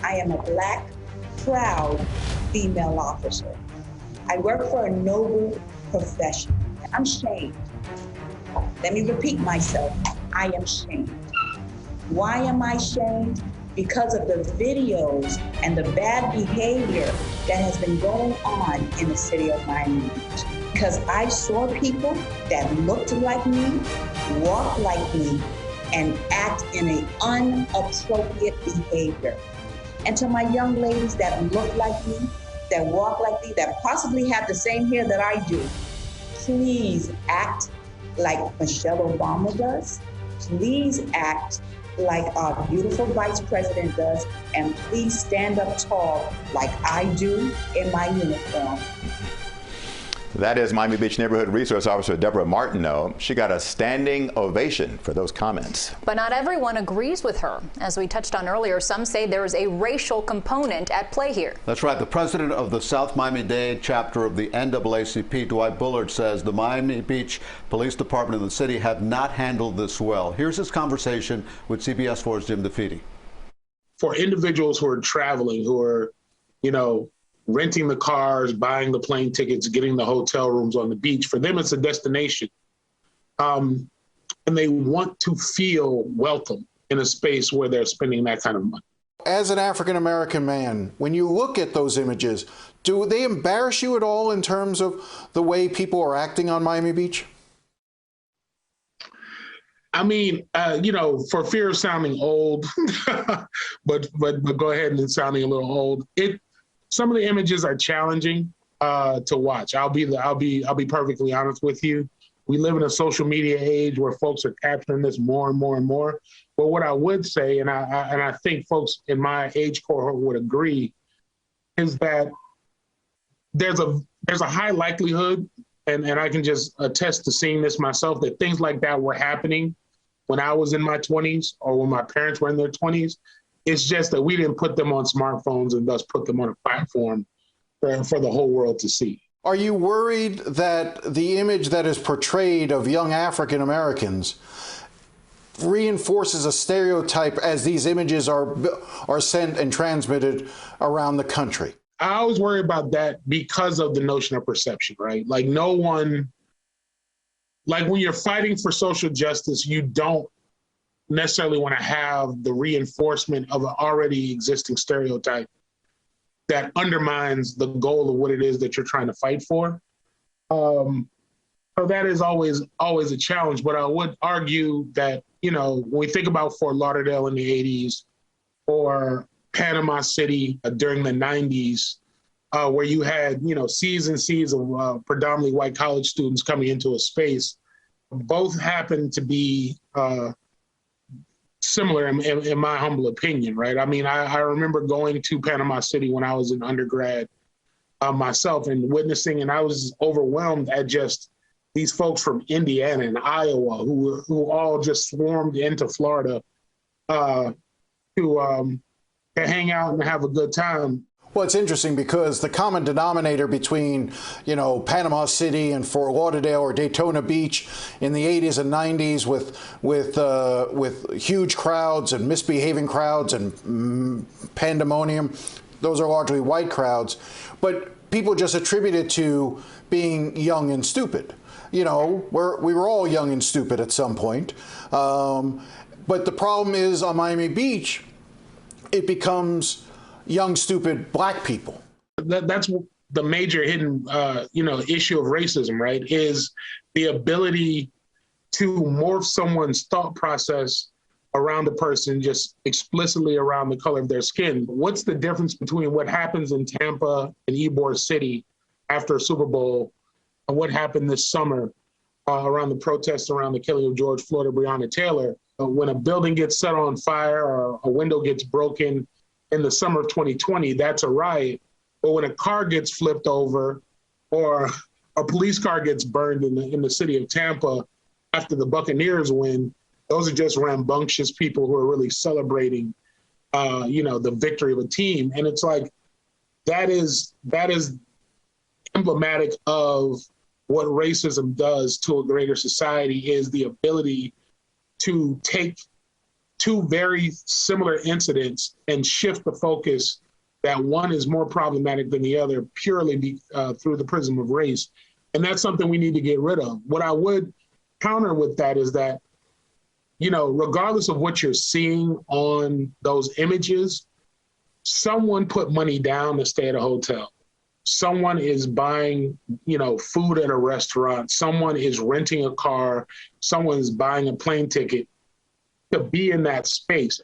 I am a Black, proud female officer. I work for a noble profession. I'm shamed. Let me repeat myself. I am shamed. Why am I shamed? Because of the videos and the bad behavior that has been going on in the city of Miami Beach. Because I saw people that looked like me, walk like me, and act in an inappropriate behavior. And to my young ladies that look like me, that walk like me, that possibly have the same hair that I do, please act like Michelle Obama does. Please act like our beautiful Vice President does, and please stand up tall like I do in my uniform. That is Miami Beach Neighborhood Resource Officer Deborah Martineau. She got a standing ovation for those comments. But not everyone agrees with her. As we touched on earlier, some say there is a racial component at play here. That's right. The president of the South Miami-Dade chapter of the NAACP, Dwight Bullard, says the Miami Beach Police Department and the city have not handled this well. Here's his conversation with CBS 4's Jim DeFede. For individuals who are traveling, who are, renting the cars, buying the plane tickets, getting the hotel rooms on the beach, for them it's a destination. And they want to feel welcome in a space where they're spending that kind of money. As an African-American man, when you look at those images, do they embarrass you at all in terms of the way people are acting on Miami Beach? I mean, for fear of sounding old, but go ahead and sounding a little old, some of the images are challenging to watch. I'll be perfectly honest with you. We live in a social media age where folks are capturing this more and more and more. But what I would say, and I think folks in my age cohort would agree, is that there's a high likelihood, and I can just attest to seeing this myself, that things like that were happening when I was in my 20s or when my parents were in their 20s. It's just that we didn't put them on smartphones and thus put them on a platform for the whole world to see. Are you worried that the image that is portrayed of young African Americans reinforces a stereotype as these images are sent and transmitted around the country? I always worry about that because of the notion of perception, right? Like when you're fighting for social justice, you don't necessarily want to have the reinforcement of an already existing stereotype that undermines the goal of what it is that you're trying to fight for. So that is always a challenge. But I would argue that, when we think about Fort Lauderdale in the 80s or Panama City during the 90s, where you had, seas and seas of predominantly white college students coming into a space, both happened to be similar in my humble opinion, right? I mean, I remember going to Panama City when I was in undergrad myself and witnessing, and I was overwhelmed at just these folks from Indiana and Iowa who all just swarmed into Florida to hang out and have a good time. Well, it's interesting because the common denominator between, Panama City and Fort Lauderdale or Daytona Beach in the 80s and 90s with huge crowds and misbehaving crowds and pandemonium, those are largely white crowds. But people just attribute it to being young and stupid. We were all young and stupid at some point. But the problem is on Miami Beach, it becomes young, stupid black people. That's the major hidden, issue of racism, right? Is the ability to morph someone's thought process around a person just explicitly around the color of their skin. What's the difference between what happens in Tampa and Ybor City after a Super Bowl and what happened this summer around the protests around the killing of George Floyd or Breonna Taylor? When a building gets set on fire or a window gets broken in the summer of 2020, that's a riot. But when a car gets flipped over or a police car gets burned in the city of Tampa after the Buccaneers win, those are just rambunctious people who are really celebrating, the victory of a team. And it's like, that is emblematic of what racism does to a greater society, is the ability to take two very similar incidents and shift the focus that one is more problematic than the other purely through the prism of race. And that's something we need to get rid of. What I would counter with that is that, you know, regardless of what you're seeing on those images, someone put money down to stay at a hotel. Someone is buying, you know, food at a restaurant. Someone is renting a car. Someone is buying a plane ticket to be in that space.